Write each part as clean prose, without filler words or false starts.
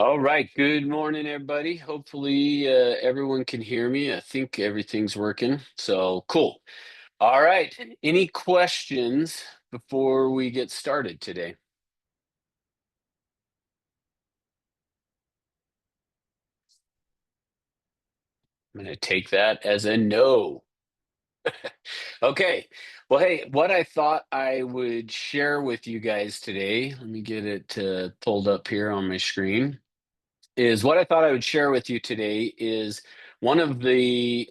All right. Good morning, everybody. Hopefully, everyone can hear me. I think everything's working. So cool. All right. Any questions before we get started today? I'm going to take that as a no. Okay. Well, hey, what I thought I would share with you guys today, let me get it pulled up here on my screen, is what I thought I would share with you today is one of the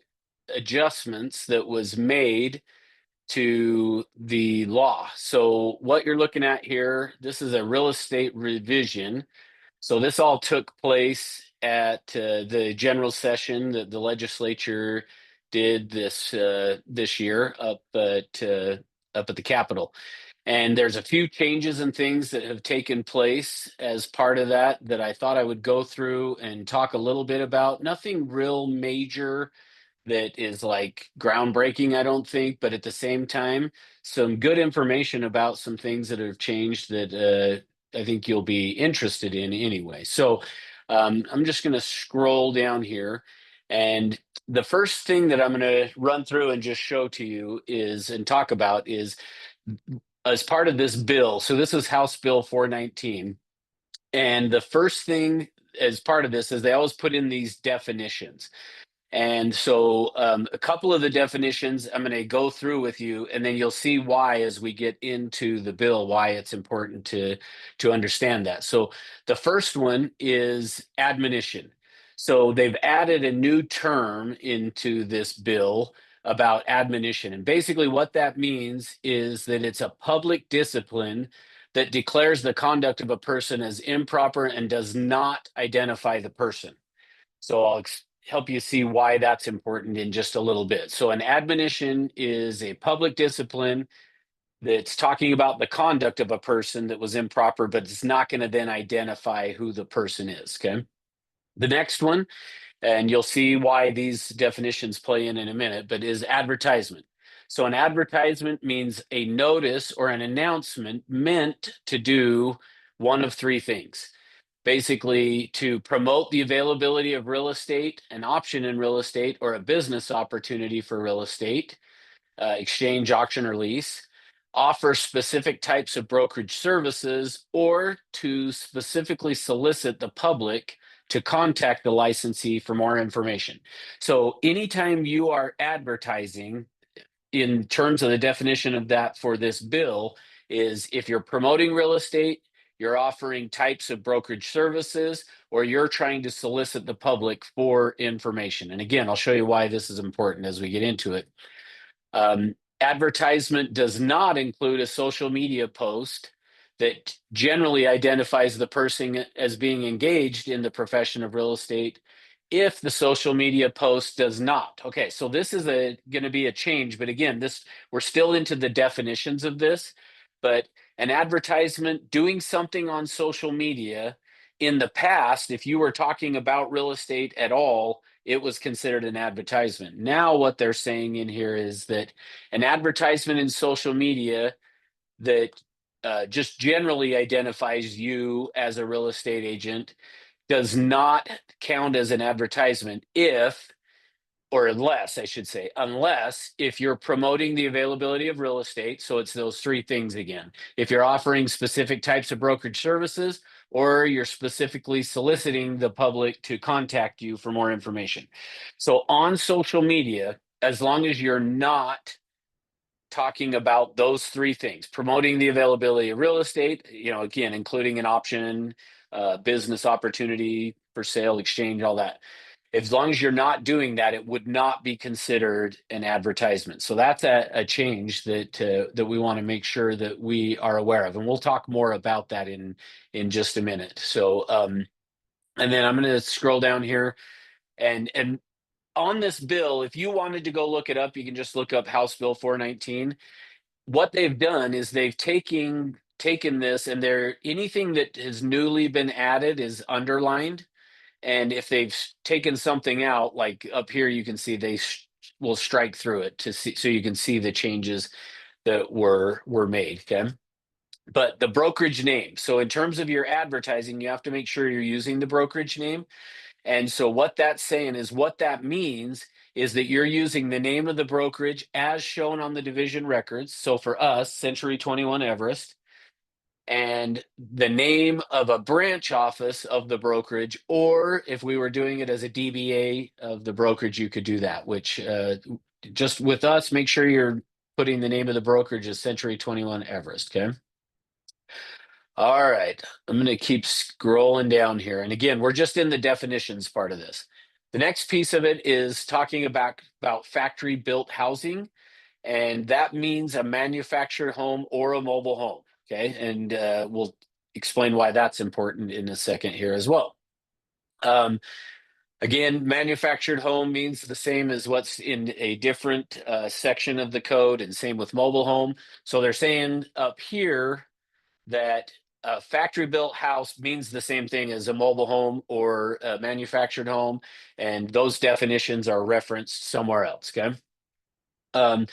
adjustments that was made to the law. So what you're looking at here, this is a real estate revision. So this all took place at the general session that the legislature did this year up at the Capitol. And there's a few changes and things that have taken place as part of that I thought I would go through and talk a little bit about. Nothing real major that is like groundbreaking, I don't think, but at the same time, some good information about some things that have changed that I think you'll be interested in anyway. So I'm just going to scroll down here. And the first thing that I'm going to run through and just show to you is and talk about is as part of this bill. So this is House Bill 419. And the first thing as part of this is they always put in these definitions. And so, a couple of the definitions I'm going to go through with you, and then you'll see why as we get into the bill, why it's important to understand that. So, the first one is admonition. So, they've added a new term into this bill about admonition, and basically what that means is that it's a public discipline that declares the conduct of a person as improper and does not identify the person. So I'll help you see why that's important in just a little bit. So, an admonition is a public discipline that's talking about the conduct of a person that was improper, but it's not going to then identify who the person is. Okay. The next one, and you'll see why these definitions play in a minute, but is advertisement. So, an advertisement means a notice or an announcement meant to do one of three things: basically to promote the availability of real estate, an option in real estate, or a business opportunity for real estate, exchange, auction, or lease, offer specific types of brokerage services, or to specifically solicit the public to contact the licensee for more information. So, anytime you are advertising, in terms of the definition of that for this bill, is if you're promoting real estate, you're offering types of brokerage services, or you're trying to solicit the public for information. And again, I'll show you why this is important as we get into it. Advertisement does not include a social media post that generally identifies the person as being engaged in the profession of real estate if the social media post does not. Okay, so this is going to be a change, but again, this we're still into the definitions of this, but an advertisement doing something on social media in the past, if you were talking about real estate at all, it was considered an advertisement. Now, what they're saying in here is that an advertisement in social media that just generally identifies you as a real estate agent does not count as an advertisement if, or unless, I should say, unless if you're promoting the availability of real estate. So it's those three things again. If you're offering specific types of brokerage services, or you're specifically soliciting the public to contact you for more information. So on social media, as long as you're not talking about those three things: promoting the availability of real estate, again, including an option, business opportunity for sale, exchange, all that. As long as you're not doing that, it would not be considered an advertisement. So that's a change that we want to make sure that we are aware of, and we'll talk more about that in just a minute. So, and then I'm going to scroll down here, and on this bill, if you wanted to go look it up, you can just look up House Bill 419. What they've done is they've taken this, and they're anything that has newly been added is underlined, and if they've taken something out, like up here, you can see they will strike through it to see, so you can see the changes that were made. Okay. But the brokerage name. So in terms of your advertising, you have to make sure you're using the brokerage name. And so what that's saying is what that means is that you're using the name of the brokerage as shown on the division records. So for us, Century 21 Everest, and the name of a branch office of the brokerage, or if we were doing it as a DBA of the brokerage, you could do that, which just with us, make sure you're putting the name of the brokerage as Century 21 Everest. Okay. All right. I'm going to keep scrolling down here. And again, we're just in the definitions part of this. The next piece of it is talking about factory built housing. And that means a manufactured home or a mobile home. Okay. And we'll explain why that's important in a second here as well. Again, manufactured home means the same as what's in a different section of the code, and same with mobile home. So they're saying up here that a factory built house means the same thing as a mobile home or a manufactured home. And those definitions are referenced somewhere else. Okay. Um,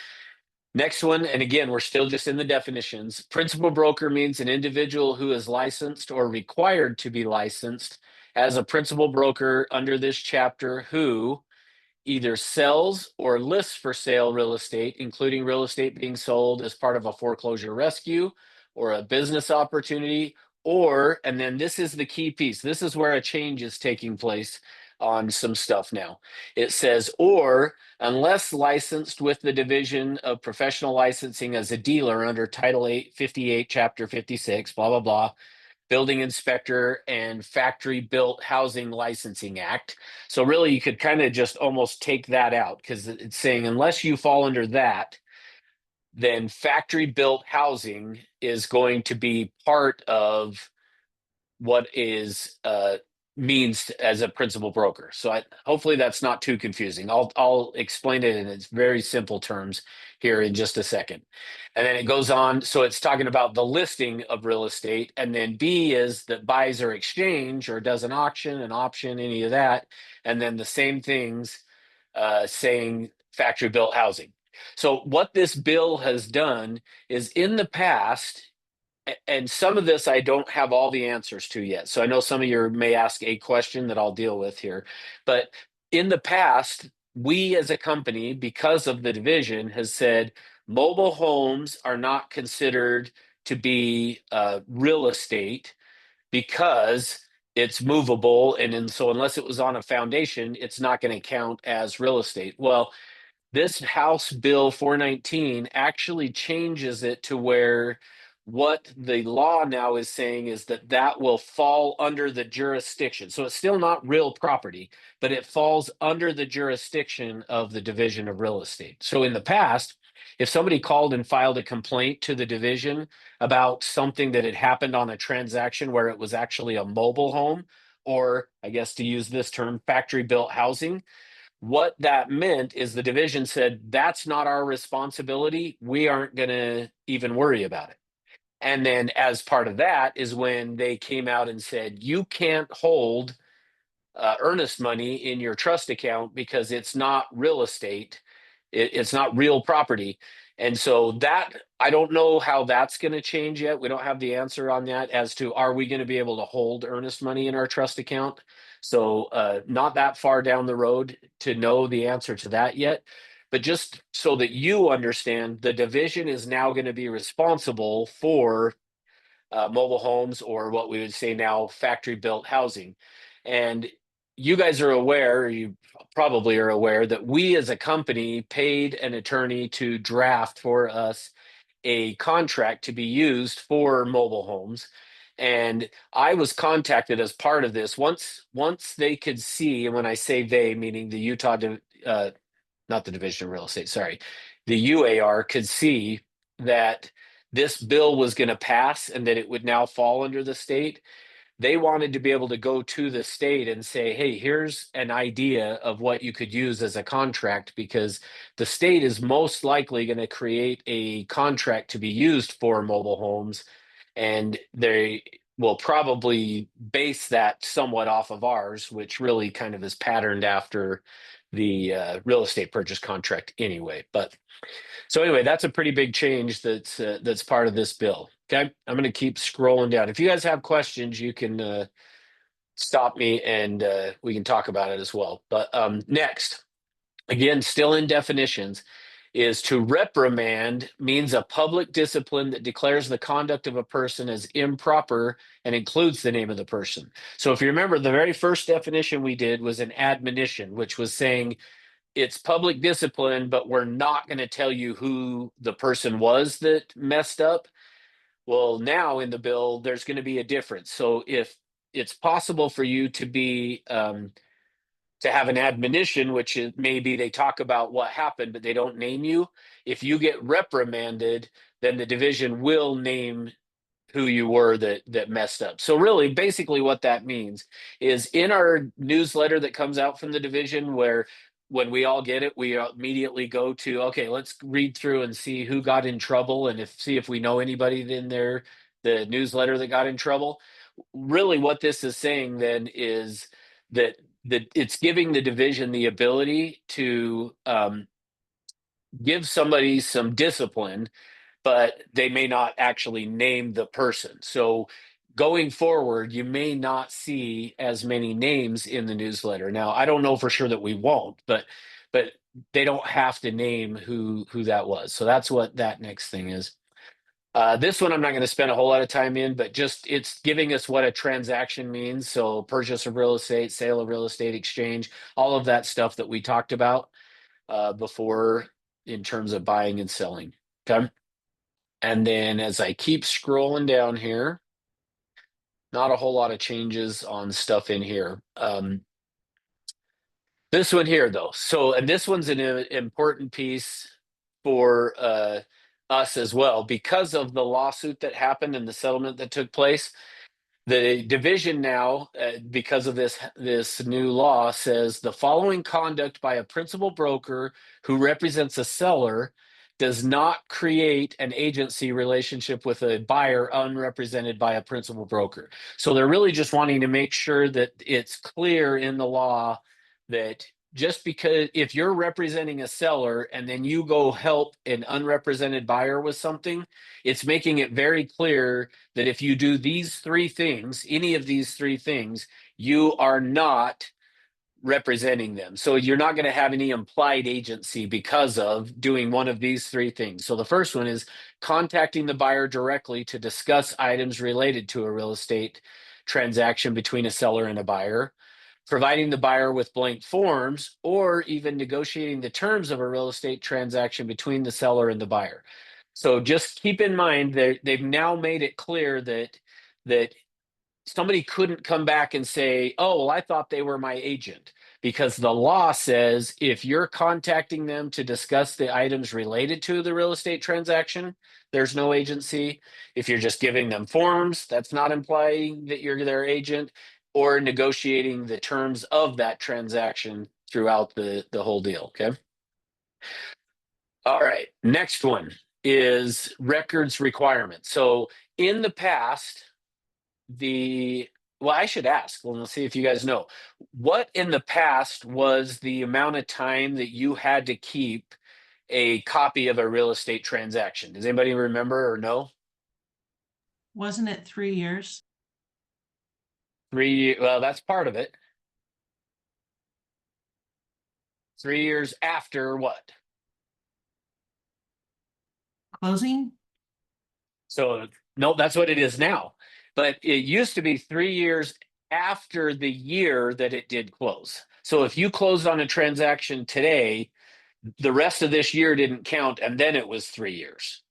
Next one, and again, we're still just in the definitions. Principal broker means an individual who is licensed or required to be licensed as a principal broker under this chapter who either sells or lists for sale real estate, including real estate being sold as part of a foreclosure rescue or a business opportunity, or, and then this is the key piece, this is where a change is taking place on some stuff now. It says, or unless licensed with the Division of Professional Licensing as a dealer under Title 8, 58, Chapter 56, blah, blah, blah, Building Inspector and Factory Built Housing Licensing Act. So really you could kind of just almost take that out because it's saying unless you fall under that, then factory built housing is going to be part of what is means as a principal broker. So hopefully that's not too confusing. I'll explain it in its very simple terms here in just a second. And then it goes on. So it's talking about the listing of real estate. And then B is that buys or exchange or does an auction, an option, any of that. And then the same things saying factory built housing. So what this bill has done is in the past, and some of this I don't have all the answers to yet. So I know some of you may ask a question that I'll deal with here. But in the past, we as a company, because of the division, has said mobile homes are not considered to be real estate because it's movable. And so unless it was on a foundation, it's not going to count as real estate. Well, this House Bill 419 actually changes it to where what the law now is saying is that that will fall under the jurisdiction. So it's still not real property, but it falls under the jurisdiction of the Division of Real Estate. So in the past, if somebody called and filed a complaint to the division about something that had happened on a transaction where it was actually a mobile home, or I guess to use this term, factory built housing, what that meant is the division said, that's not our responsibility. We aren't going to even worry about it. And then, as part of that, is when they came out and said, you can't hold earnest money in your trust account because it's not real estate, it's not real property. And so that, I don't know how that's going to change yet. We don't have the answer on that as to are we going to be able to hold earnest money in our trust account. So not that far down the road to know the answer to that yet. But just so that you understand, the division is now going to be responsible for mobile homes, or what we would say now factory built housing. And you guys are aware, or you probably are aware, that we as a company paid an attorney to draft for us a contract to be used for mobile homes. And I was contacted as part of this once they could see, and when I say they, meaning the not the Division of Real Estate, sorry, the UAR could see that this bill was going to pass and that it would now fall under the state. They wanted to be able to go to the state and say, hey, here's an idea of what you could use as a contract, because the state is most likely going to create a contract to be used for mobile homes. And they will probably base that somewhat off of ours, which really kind of is patterned after the real estate purchase contract anyway. But so anyway, that's a pretty big change that's part of this bill. Okay, I'm going to keep scrolling down. If you guys have questions, you can stop me and we can talk about it as well. But next, again, still in definitions, is to reprimand means a public discipline that declares the conduct of a person as improper and includes the name of the person. So if you remember, the very first definition we did was an admonition, which was saying it's public discipline, but we're not going to tell you who the person was that messed up. Well, now in the bill, there's going to be a difference. So if it's possible for you to be to have an admonition, which is maybe they talk about what happened, but they don't name you. If you get reprimanded, then the division will name who you were that messed up. So really, basically what that means is in our newsletter that comes out from the division, where when we all get it, we immediately go to, okay, let's read through and see who got in trouble and see if we know anybody in there, the newsletter that got in trouble. Really what this is saying then is that it's giving the division the ability to give somebody some discipline, but they may not actually name the person. So going forward, you may not see as many names in the newsletter. Now, I don't know for sure that we won't, but they don't have to name who that was. So that's what that next thing is. This one I'm not going to spend a whole lot of time in, but just it's giving us what a transaction means. So purchase of real estate, sale of real estate, exchange, all of that stuff that we talked about before in terms of buying and selling. Okay. And then as I keep scrolling down here, not a whole lot of changes on stuff in here. This one here, though. So, and this one's an important piece for us as well because of the lawsuit that happened and the settlement that took place. The division now, because of this new law, says the following conduct by a principal broker who represents a seller does not create an agency relationship with a buyer unrepresented by a principal broker. So they're really just wanting to make sure that it's clear in the law that just because if you're representing a seller and then you go help an unrepresented buyer with something, it's making it very clear that if you do these three things, any of these three things, you are not representing them. So you're not going to have any implied agency because of doing one of these three things. So the first one is contacting the buyer directly to discuss items related to a real estate transaction between a seller and a buyer, providing the buyer with blank forms, or even negotiating the terms of a real estate transaction between the seller and the buyer. So just keep in mind that they've now made it clear that somebody couldn't come back and say, "Oh, well, I thought they were my agent," because the law says if you're contacting them to discuss the items related to the real estate transaction, there's no agency. If you're just giving them forms, that's not implying that you're their agent, or negotiating the terms of that transaction throughout the whole deal. Okay. All right. Next one is records requirement. So in the past, well, I should ask. Well, let's see if you guys know. What in the past was the amount of time that you had to keep a copy of a real estate transaction? Does anybody remember or know? Wasn't it 3 years? 3 well, that's part of it. 3 years after what? Closing? So no, that's what it is now. But it used to be 3 years after the year that it did close. So if you closed on a transaction today, the rest of this year didn't count, and then it was 3 years.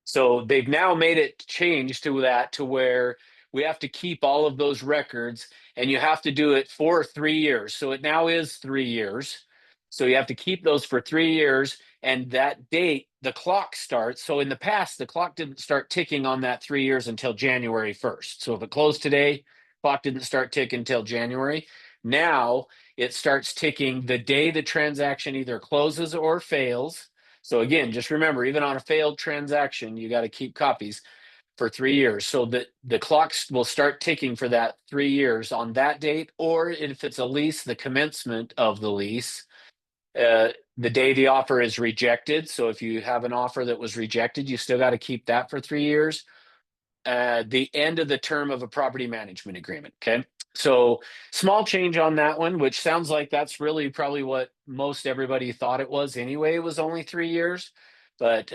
So they've now made it change to that to where we have to keep all of those records and you have to do it for 3 years. So it now is 3 years. So you have to keep those for 3 years. And that date, the clock starts. So in the past, the clock didn't start ticking on that 3 years until January 1st. So if it closed today, clock didn't start ticking until January. Now it starts ticking the day the transaction either closes or fails. So again, just remember, even on a failed transaction, you got to keep copies for 3 years. So that the clocks will start ticking for that 3 years on that date, or if it's a lease, the commencement of the lease, the day the offer is rejected. So if you have an offer that was rejected, you still got to keep that for 3 years. the end of the term of a property management agreement. Okay. So small change on that one, which sounds like that's really probably what most everybody thought it was anyway. It was only 3 years, but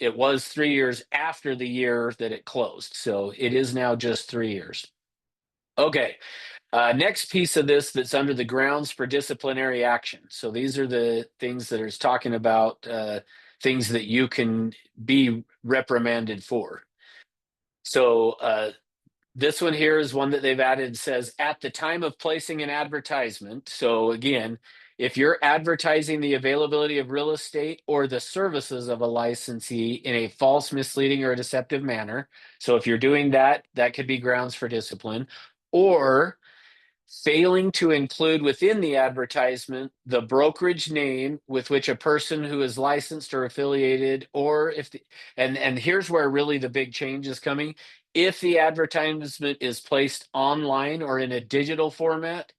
it was 3 years after the year that it closed. So it is now just 3 years. Okay. Next piece of this that's under the grounds for disciplinary action. So these are the things that is talking about things that you can be reprimanded for. So this one here is one that they've added, says at the time of placing an advertisement. So again, if you're advertising the availability of real estate or the services of a licensee in a false, misleading, or deceptive manner. So if you're doing that, that could be grounds for discipline. Or failing to include within the advertisement the brokerage name with which a person who is licensed or affiliated, or if the, and here's where really the big change is coming. If the advertisement is placed online or in a digital format,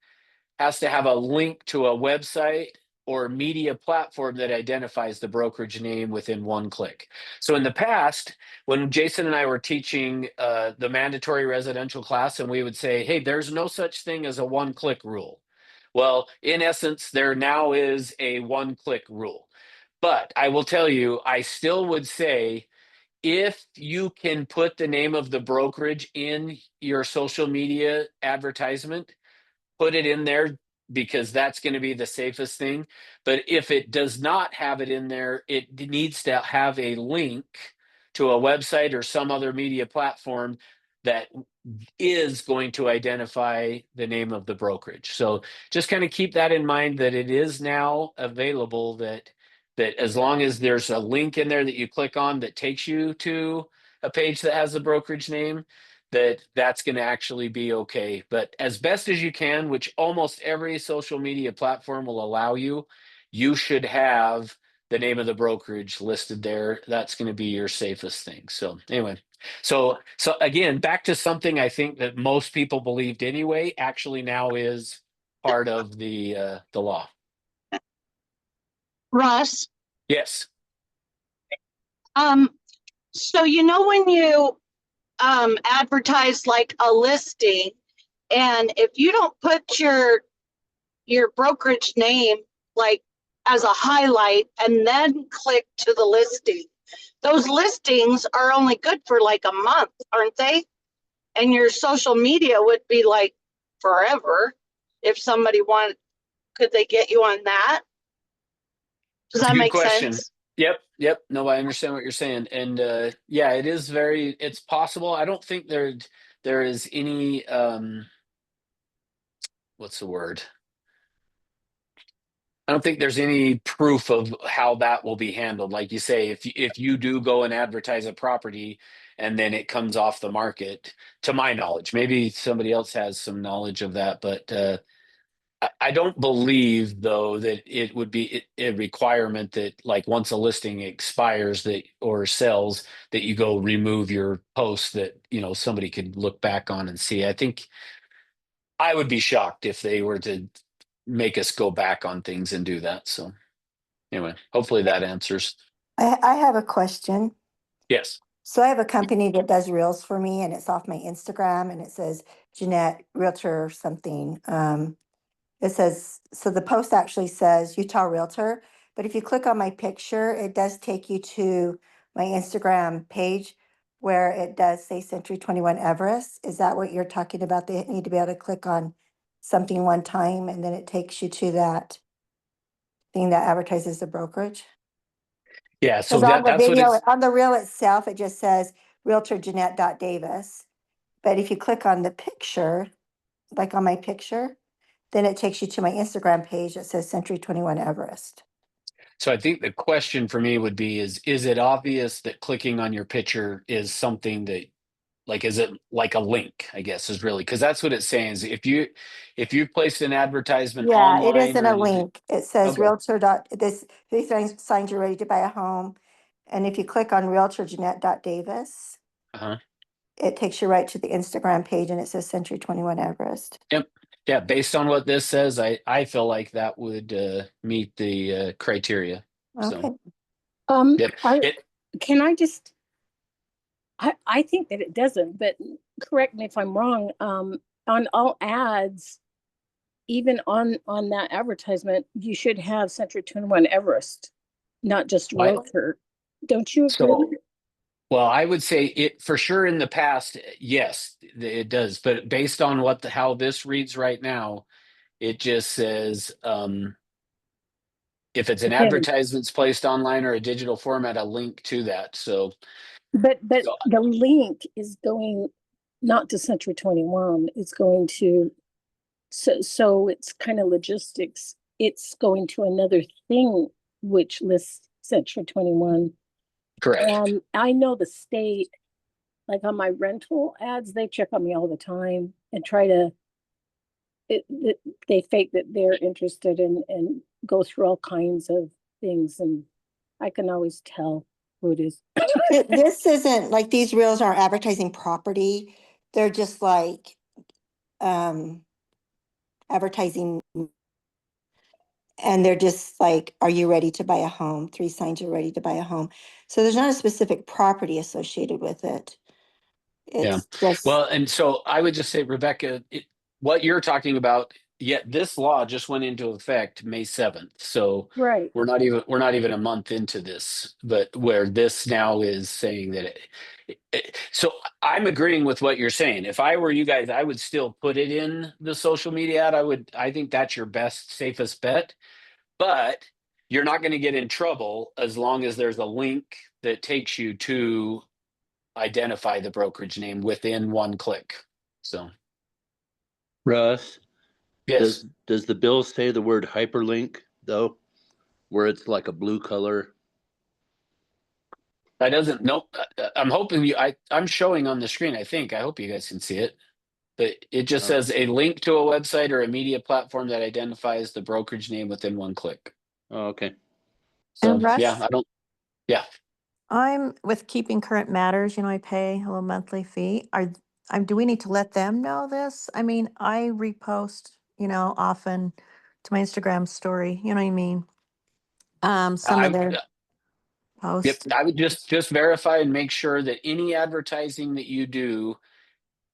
has to have a link to a website or media platform that identifies the brokerage name within one click. So in the past, when Jason and I were teaching the mandatory residential class, and we would say, hey, there's no such thing as a one-click rule. Well, in essence, there now is a one-click rule. But I will tell you, I still would say, if you can put the name of the brokerage in your social media advertisement, put it in there, because that's going to be the safest thing. But if it does not have it in there, it needs to have a link to a website or some other media platform that is going to identify the name of the brokerage. So just kind of keep that in mind, that it is now available, that as long as there's a link in there that you click on that takes you to a page that has the brokerage name, that's going to actually be okay. But as best as you can, which almost every social media platform will allow you, you should have the name of the brokerage listed there. That's going to be your safest thing. So anyway, so again, back to something I think that most people believed anyway, actually now is part of the law. Russ, Yes. so when you advertise like a listing, and if you don't put your brokerage name like as a highlight and then click to the listing, those listings are only good for like a month, aren't they? And your social media would be like forever. If somebody wanted, could they get you on that? Does that Good make question. sense? Yep. No, I understand what you're saying. And yeah, it's possible. I don't think there is any what's the word? I don't think there's any proof of how that will be handled. Like you say, if you do go and advertise a property and then it comes off the market, to my knowledge, maybe somebody else has some knowledge of that, but I don't believe though that it would be a requirement that, like, once a listing expires that or sells, that you go remove your post that somebody could look back on and see. I think I would be shocked if they were to make us go back on things and do that. So anyway, hopefully that answers. I have a question. Yes. So I have a company that does reels for me, and it's off my Instagram, and it says Jeanette Realtor or something. It says, so the post actually says Utah Realtor, but if you click on my picture, it does take you to my Instagram page where it does say Century 21 Everest. Is that what you're talking about? They need to be able to click on something one time and then it takes you to that thing that advertises the brokerage? Yeah. So Because on the that's what video, it's. on the reel itself, it just says Realtor Jeanette.Davis. But if you click on the picture, like on my picture, then it takes you to my Instagram page that says Century 21 Everest. So I think the question for me would be, is it obvious that clicking on your picture is something that, like, is it like a link, I guess, is really, because that's what it's saying, is if you placed an advertisement Yeah, it online isn't or a link. It says Okay. Realtor dot this, these signs you're ready to buy a home. And if you click on Realtor Jeanette.Davis, Uh-huh. it takes you right to the Instagram page and it says Century 21 Everest. Yep. Yeah, based on what this says, I feel like that would meet the criteria. Okay. So yep. Can I just I think that it doesn't, but correct me if I'm wrong. On all ads, even on that advertisement, you should have Century 21 Everest, not just Why- Realtor. Don't you agree? So, well, I would say it for sure in the past, yes, it does. But based on how this reads right now, it just says if it's an Again, advertisement's placed online or a digital format, a link to that. So, but So- the link is going not to Century 21. It's going to so it's kind of logistics. It's going to another thing which lists Century 21. correct. And I know the state, like on my rental ads, they check on me all the time and try to they fake that they're interested and go through all kinds of things, and I can always tell who it is. This isn't like these reels aren't advertising property. They're just like advertising. And they're just like, are you ready to buy a home? 3 signs you're ready to buy a home. So there's not a specific property associated with it. Yeah. It's just, Well, and so I would just say, Rebecca, what you're talking about, yet this law just went into effect May 7th. So Right. we're not even a month into this, but where this now is saying that so I'm agreeing with what you're saying. If I were you guys, I would still put it in the social media ad. I think that's your best, safest bet, but you're not going to get in trouble as long as there's a link that takes you to identify the brokerage name within one click. So, Russ, yes, does the bill say the word hyperlink though, where it's like a blue color? that doesn't, nope. I'm hoping I'm showing on the screen. I hope you guys can see it, but it just Oh. says a link to a website or a media platform that identifies the brokerage name within one click. Oh, okay. So, And Russ, yeah, I'm with Keeping Current Matters, I pay a little monthly fee. Do we need to let them know this? I mean, I repost, often to my Instagram story, you know what I mean? Some of their Yep. posts. I would just verify and make sure that any advertising that you do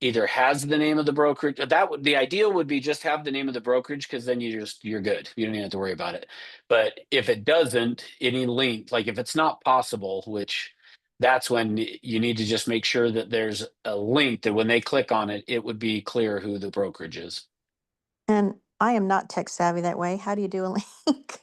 either has the name of the brokerage. The ideal would be just have the name of the brokerage, because then you're good. You don't even have to worry about it. But if it doesn't, any link, like if it's not possible, which that's when you need to just make sure that there's a link that when they click on it, it would be clear who the brokerage is. And I am not tech savvy that way. How do you do a link?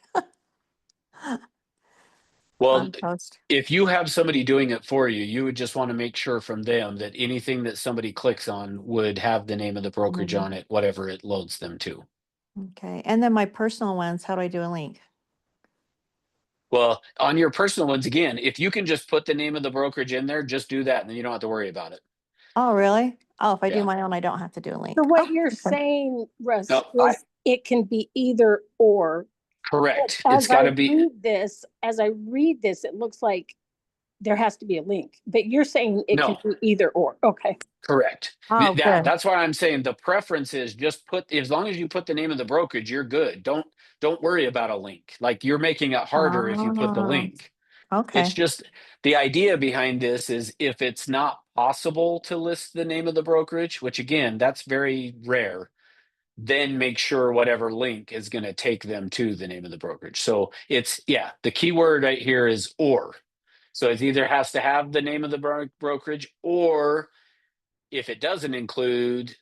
Well, On post. if you have somebody doing it for you, you would just want to make sure from them that anything that somebody clicks on would have the name of the brokerage Mhm. on it, whatever it loads them to. Okay. And then my personal ones, how do I do a link? Well, on your personal ones, again, if you can just put the name of the brokerage in there, just do that, and then you don't have to worry about it. Oh, really? Oh, if I Yeah. do my own, I don't have to do a link. So what Oh, you're okay. saying, Russ, No, is it can be either or. Correct. But It's got to be as I read this, it looks like there has to be a link, but you're saying it can No. be either or. Okay. correct. Oh, good. That's why I'm saying the preference is just as long as you put the name of the brokerage, you're good. Don't worry about a link. Like, you're making it harder if you put the Oh, link. okay. It's just the idea behind this is if it's not possible to list the name of the brokerage, which again, that's very rare, then make sure whatever link is going to take them to the name of the brokerage. So the key word right here is or. So it either has to have the name of the brokerage, or if it doesn't include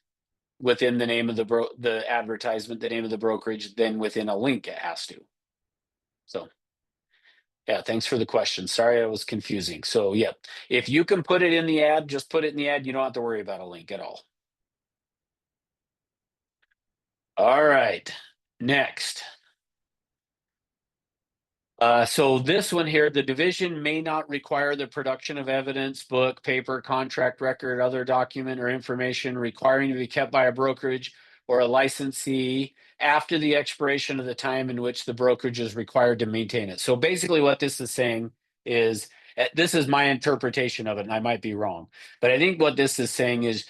within the name of the advertisement, the name of the brokerage, then within a link it has to. So yeah, thanks for the question. Sorry, I was confusing. So yeah, if you can put it in the ad, just put it in the ad. You don't have to worry about a link at all. All right, next. So this one here, the division may not require the production of evidence, book, paper, contract, record, other document, or information requiring to be kept by a brokerage or a licensee after the expiration of the time in which the brokerage is required to maintain it. So basically what this is saying is, this is my interpretation of it, and I might be wrong, but I think what this is saying is,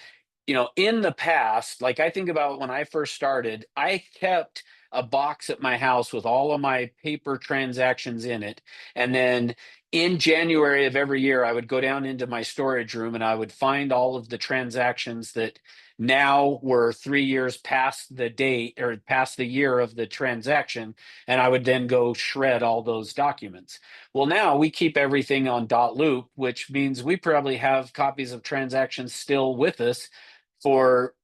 in the past, like I think about when I first started, I kept a box at my house with all of my paper transactions in it. And then in January of every year, I would go down into my storage room and I would find all of the transactions that now were 3 years past the date or past the year of the transaction. And I would then go shred all those documents. Well, now we keep everything on .loop, which means we probably have copies of transactions still with us for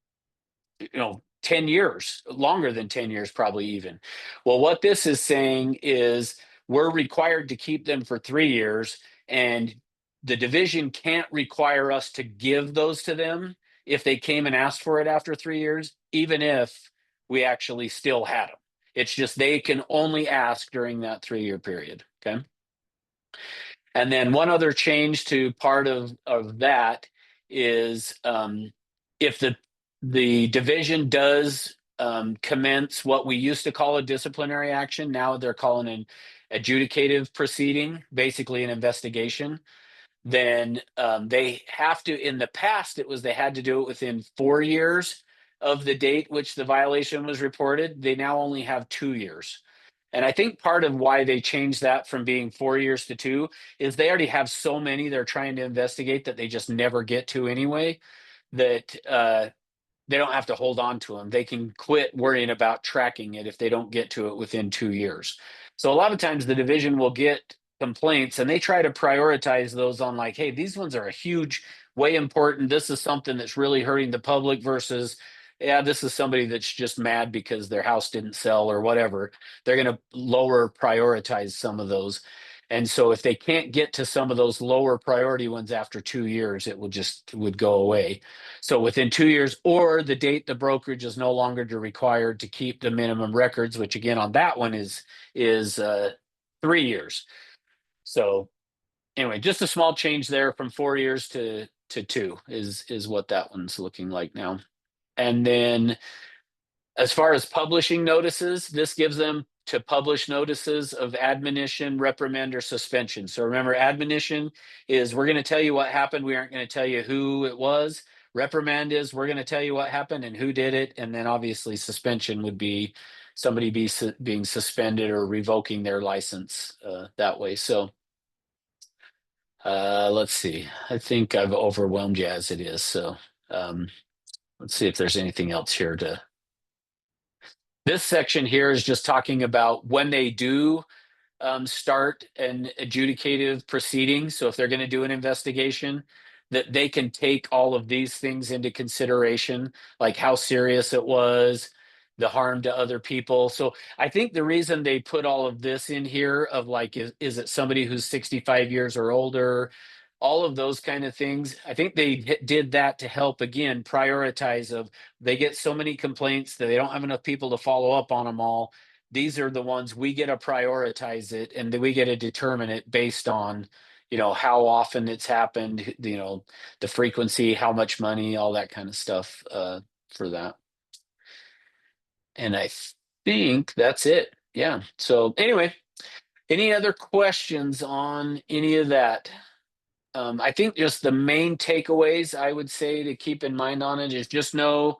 10 years, longer than 10 years, probably even. Well, what this is saying is we're required to keep them for 3 years, and the division can't require us to give those to them if they came and asked for it after 3 years, even if we actually still had them. It's just they can only ask during that 3-year period. Okay. And then one other change to part of that is if the division does commence what we used to call a disciplinary action, now they're calling an adjudicative proceeding, basically an investigation, then they have to, in the past, it was they had to do it within 4 years of the date which the violation was reported. They now only have 2 years. And I think part of why they changed that from being 4 years to 2 is they already have so many they're trying to investigate that they just never get to anyway, that they don't have to hold on to them. They can quit worrying about tracking it if they don't get to it within 2 years. So a lot of times the division will get complaints and they try to prioritize those on like, hey, these ones are a huge, way important. This is something that's really hurting the public versus, yeah, this is somebody that's just mad because their house didn't sell or whatever. They're going to prioritize some of those. And so if they can't get to some of those lower priority ones after 2 years, it would go away. So within 2 years or the date the brokerage is no longer required to keep the minimum records, which again on that one is 3 years. So anyway, just a small change there from 4 years to 2 is what that one's looking like now. And then as far as publishing notices, this gives them to publish notices of admonition, reprimand, or suspension. So remember, admonition is we're going to tell you what happened. We aren't going to tell you who it was. Reprimand is we're going to tell you what happened and who did it. And then obviously suspension would be somebody being suspended or revoking their license that way. So let's see. I think I've overwhelmed you as it is. So let's see if there's anything else here to. This section here is just talking about when they do start an adjudicative proceeding. So if they're going to do an investigation, that they can take all of these things into consideration, like how serious it was, the harm to other people. So I think the reason they put all of this in here of like, is it somebody who's 65 years or older? All of those kind of things. I think they did that to help, again, prioritize of they get so many complaints that they don't have enough people to follow up on them all. These are the ones we get to prioritize it and then we get to determine it based on, how often it's happened, the frequency, how much money, all that kind of stuff for that. And I think that's it. Yeah. So anyway, any other questions on any of that? I think just the main takeaways I would say to keep in mind on it is just know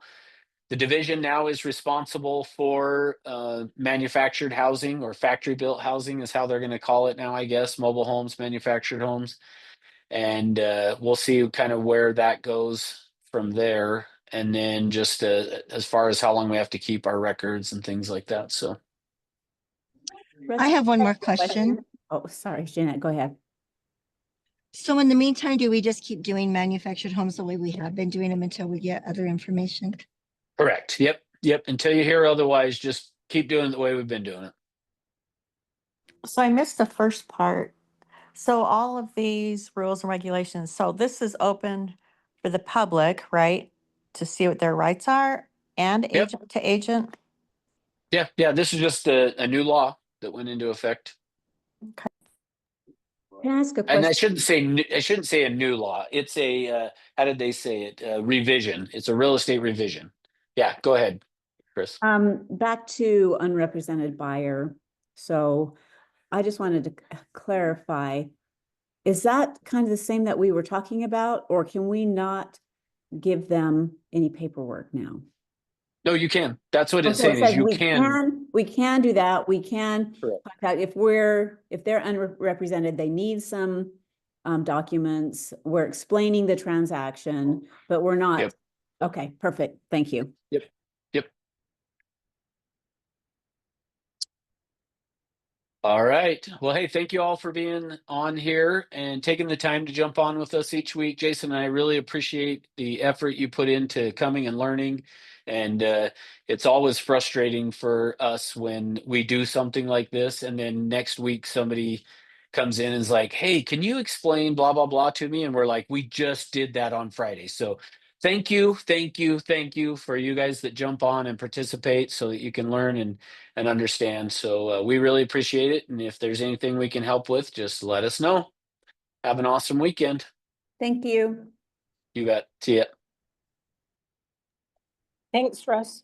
the division now is responsible for manufactured housing or factory built housing is how they're going to call it now, I guess, mobile homes, manufactured homes. And we'll see kind of where that goes from there. And then just as far as how long we have to keep our records and things like that. So I have one more question. Oh, sorry, Jeanette, go ahead. So in the meantime, do we just keep doing manufactured homes the way we have been doing them until we get other information? correct. Yep. Until you hear otherwise, just keep doing it the way we've been doing it. So I missed the first part. So all of these rules and regulations, so this is open for the public, right? To see what their rights are and Yep. agent to agent. Yeah. This is just a new law that went into effect. Can I ask a And question? I shouldn't say a new law. It's a how did they say it? Revision. It's a real estate revision. Yeah, go ahead, Chris. Back to unrepresented buyer. So I just wanted to clarify, is that kind of the same that we were talking about, or can we not give them any paperwork now? No, you can. That's what it's So it saying is says you can. we can do that. We can Correct. contact, if they're unrepresented, they need some documents. We're explaining the transaction, but we're not. Yep. Okay, perfect. Thank you. Yep. All right. Well, hey, thank you all for being on here and taking the time to jump on with us each week. Jason and I really appreciate the effort you put into coming and learning. And it's always frustrating for us when we do something like this, and then next week somebody comes in and is like, hey, can you explain blah, blah, blah to me? And we're like, we just did that on Friday. So thank you for you guys that jump on and participate so that you can learn and understand. So we really appreciate it. And if there's anything we can help with, just let us know. Have an awesome weekend. Thank you. You bet. See ya. Thanks, Russ.